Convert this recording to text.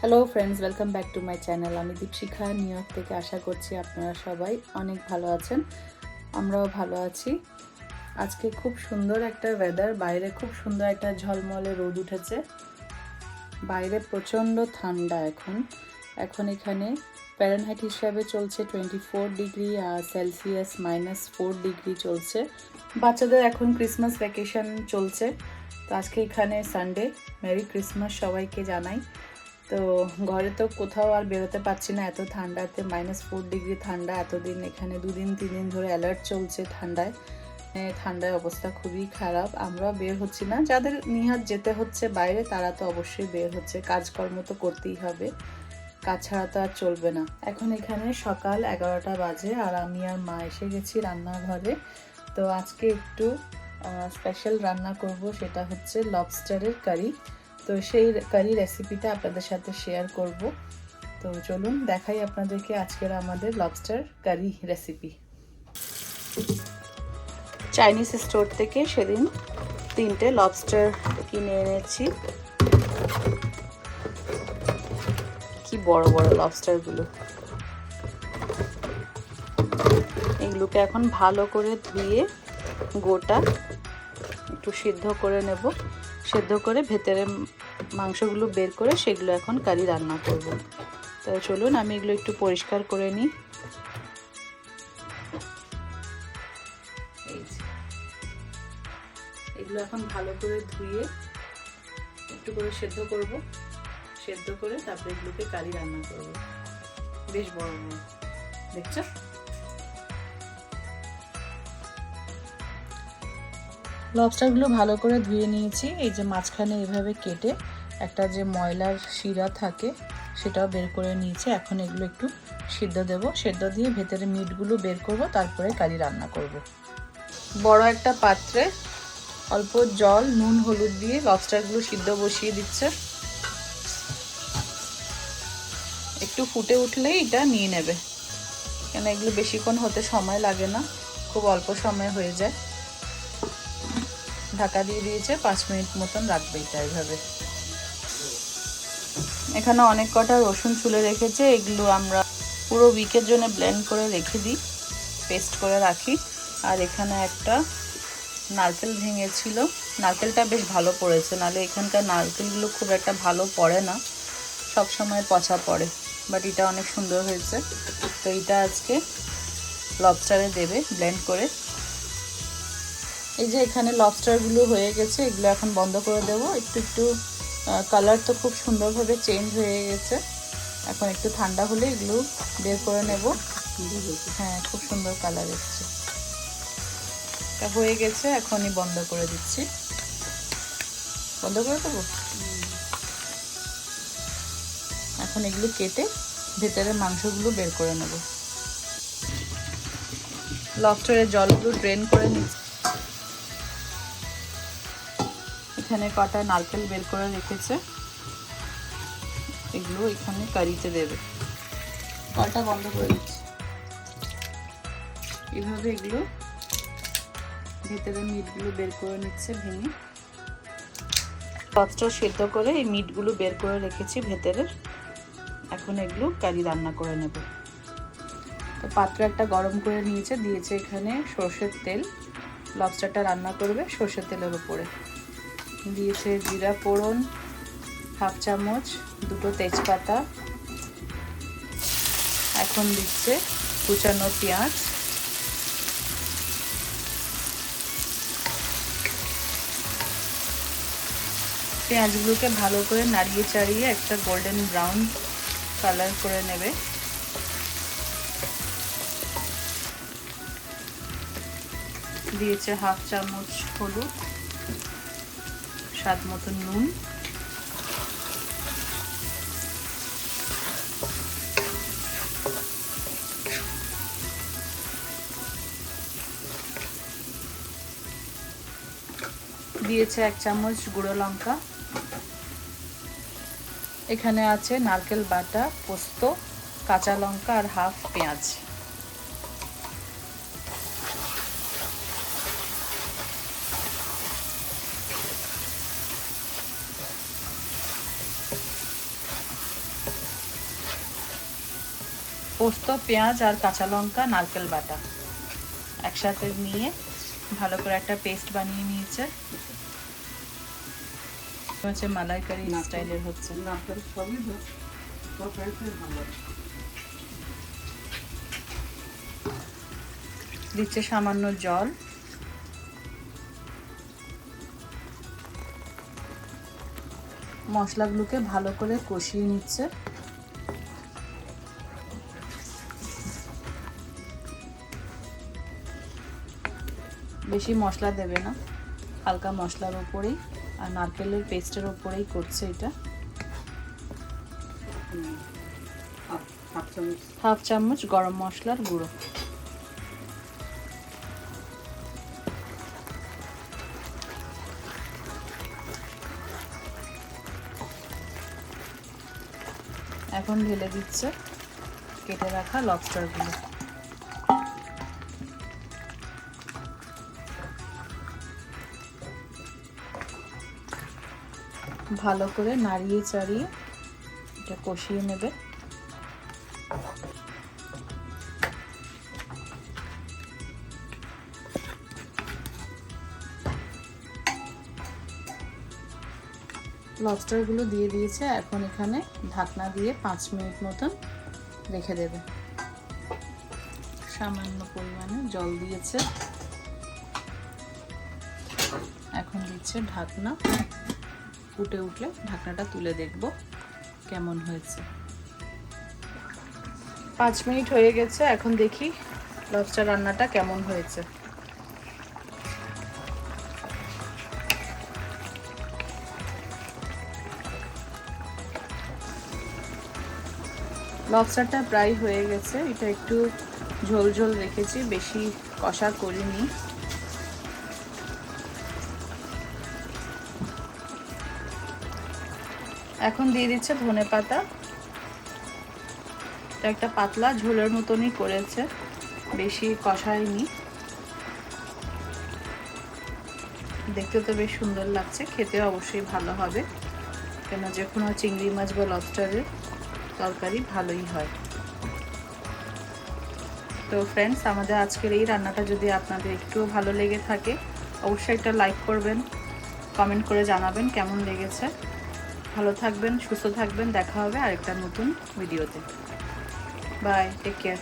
Hello friends, welcome back to my channel. আমি দীপশিখা new York থেকে। আশা করছি আপনারা সবাই অনেক ভালো আছেন, আমরাও ভালো আছি। আজকে খুব সুন্দর একটা ওয়েদার, বাইরে খুব সুন্দর একটা ঝলমলে রোদ উঠেছে। বাইরে প্রচণ্ড ঠান্ডা এখন এখানে ফারেনহাইট হিসাবে চলছে 24 ডিগ্রি আর সেলসিয়াস -4 ডিগ্রি চলছে। বাচ্চাদের এখন ক্রিসমাস ভ্যাকেশন চলছে, তো আজকে এখানে সানডে। মেরি ক্রিসমাস সবাইকে জানাই। তো ঘরে তো কোথাও আর বেরোতে পারছি না এত ঠান্ডাতে, -4 ডিগ্রি ঠান্ডা। এতদিন এখানে 2-3 দিন ধরে অ্যালার্ট চলছে ঠান্ডায় অবস্থা খুবই খারাপ। আমরাও বের হচ্ছি না, যাদের নিহাত যেতে হচ্ছে বাইরে তারা তো অবশ্যই বের হচ্ছে, কাজকর্ম তো করতেই হবে, কাজ ছাড়া তো আর চলবে না। এখন এখানে সকাল 11টা বাজে আর আমি আর মা এসে গেছি রান্নাঘরে। তো আজকে একটু স্পেশাল রান্না করব, সেটা হচ্ছে লবস্টারের কারি। তো সেই কারি রেসিপিটা আপনাদের সাথে শেয়ার করব। তো চলুন দেখাই আপনাদেরকে আজকের আমাদের lobster curry recipe. Chinese store থেকে সেদিন 3টে লবস্টার কিনে এনেছি। কি বড় বড় লবস্টারগুলো। এগুলোকে এখন ভালো করে ধুয়ে গোটা একটু সিদ্ধ করে নেব। সিদ্ধ করে ভেতরে মাংসগুলো বের করে সেগুলো এখন কারি রান্না করব। তো চলুন আমি এগুলো একটু পরিষ্কার করে নিই। এগুলো এখন ভালো করে ধুয়ে একটু করে সেদ্ধ করব। সেদ্ধ করে তারপরে এগুলোকে কারি রান্না করব। বেশ বড় বড় দেখছো। লবস্টারগুলো ভালো করে ধুয়ে নিয়েছি। এই যে মাঝখানে এভাবে কেটে একটা যে ময়লার শিরা থাকে সেটাও বের করে নিয়েছি। এখন এগুলো একটু সিদ্ধ দেব, সিদ্ধ দিয়ে ভেতরে মিটগুলো বের করব, তারপরে কারি রান্না করব। বড় একটা পাত্রে অল্প জল, নুন, হলুদ দিয়ে লবস্টারগুলো সিদ্ধ বসিয়ে দিচ্ছে। একটু ফুটে উঠলেই এটা নিয়ে নেবে, কেন এগুলো বেশিক্ষণ হতে সময় লাগে না, খুব অল্প সময় হয়ে যায়। ঢাকা দিয়ে দিয়েছে, 5 মিনিট মতন রাখবে এটা এইভাবে। এখানে অনেক কটা রসুন ছুলে রেখেছে, এগুলো আমরা পুরো উইকের জন্য ব্লেন্ড করে রেখে দিই, পেস্ট করে রাখি। আর এখানে একটা নারকেল ভেঙেছিল, নারকেলটা বেশ ভালো পড়েছে, নাহলে এখানকার নারকেলগুলো খুব একটা ভালো পড়ে না, সব সময় পচা পড়ে, বাট এটা অনেক সুন্দর হয়েছে। তো এটা আজকে লবস্টারে দেবে ব্লেন্ড করে। এই যে এখানে লবস্টারগুলো হয়ে গেছে, এগুলো এখন বন্ধ করে দেবো। একটু কালার তো খুব সুন্দরভাবে চেঞ্জ হয়ে গেছে। এখন একটু ঠান্ডা হলে এগুলো বের করে নেব। হ্যাঁ, খুব সুন্দর কালার এসছে। এটা হয়ে গেছে, এখনই বন্ধ করে দিচ্ছি। বন্ধ করে দেবো। এখন এগুলো কেটে ভেতরে মাংসগুলো বের করে নেব। লবস্টারের জলগুলো ড্রেন করে নিচ্ছি। এখানে কটা নারকেল বের করে রেখেছে, এগুলো এখানে কারিতে দেবে। কলটা বন্ধ করে দিচ্ছি। এভাবে এগুলো ভেতরে মিটগুলো বের করে নিচ্ছে ভেঙে। লবস্টার সেদ্ধ করে এই মিটগুলো বের করে রেখেছি ভেতরের। এখন এগুলো কারি রান্না করে নেব। তো পাত্র একটা গরম করে নিয়েছে, দিয়েছে এখানে সর্ষের তেল। লবস্টারটা রান্না করবে সর্ষের তেলের উপরে। দিয়েছে জিরা ফোড়ন 1/2 চামচ, 2টো তেজপাতা। এখন দিচ্ছে কুচানো পেঁয়াজ। পেঁয়াজগুলোকে ভালো করে নাড়িয়ে চাড়িয়ে একটা গোল্ডেন ব্রাউন কালার করে নেবে। দিয়েছে 1/2 চামচ হলুদ, স্বাদ মতো নুন, দিয়েছে 1 চামচ গুঁড়ো লঙ্কা। এখানে আছে নারকেল বাটা, পোস্ত, কাঁচা লঙ্কা আর 1/2 পেঁয়াজ। পোস্ত, পেঁয়াজ আর কাঁচা লঙ্কা, নারকেল বাটা একসাথে নিয়ে ভালো করে একটা পেস্ট বানিয়ে নিয়েছে। হচ্ছে মালাইকারি স্টাইলের হচ্ছে। দিচ্ছে সামান্য জল। মশলাগুলোকে ভালো করে কষিয়ে নিচ্ছে। বেশি মশলা দেবে না, হালকা মশলার উপরেই আর নারকেলের পেস্টের উপরেই করছে এটা। হাফ চামচ গরম মশলার গুঁড়ো। এখন ঢেলে দিচ্ছে কেটে রাখা লবস্টারগুলো। ভালো করে নাড়িয়ে চাড়িয়ে এটা কষিয়ে নেবে। লবস্টারগুলো দিয়ে দিয়েছে, এখন এখানে ঢাকনা দিয়ে 5 মিনিট মতন রেখে দেবে। সামান্য পরিমাণে জল দিয়েছে, এখন দিচ্ছে ঢাকনা। ফুটে উঠলে ঢাকনাটা তুলে দেখব কেমন হয়েছে। 5 মিনিট হয়ে গেছে, এখন দেখি লবস্টার রান্নাটা কেমন হয়েছে। লবস্টারটা প্রায় হয়ে গেছে, এটা একটু ঝোল ঝোল রেখেছি, বেশি কষা করিনি। এখন দিয়ে দিচ্ছে ধনেপাতা। এটা একটা পাতলা ঝোলের মতনই করেছে, বেশি কষায়নি। দেখতে তো বেশ সুন্দর লাগছে, খেতে অবশ্যই ভালো হবে, কেন যে কোনো চিংড়ি মাছ বা লবস্টারের তরকারি ভালোই হয়। তো ফ্রেন্ডস, আমাদের আজকের এই রান্নাটা যদি আপনাদের একটুও ভালো লেগে থাকে, অবশ্যই একটা লাইক করবেন, কমেন্ট করে জানাবেন কেমন লেগেছে। ভালো থাকবেন, সুস্থ থাকবেন, দেখা হবে আরেকটা নতুন ভিডিওতে। Bye, take care.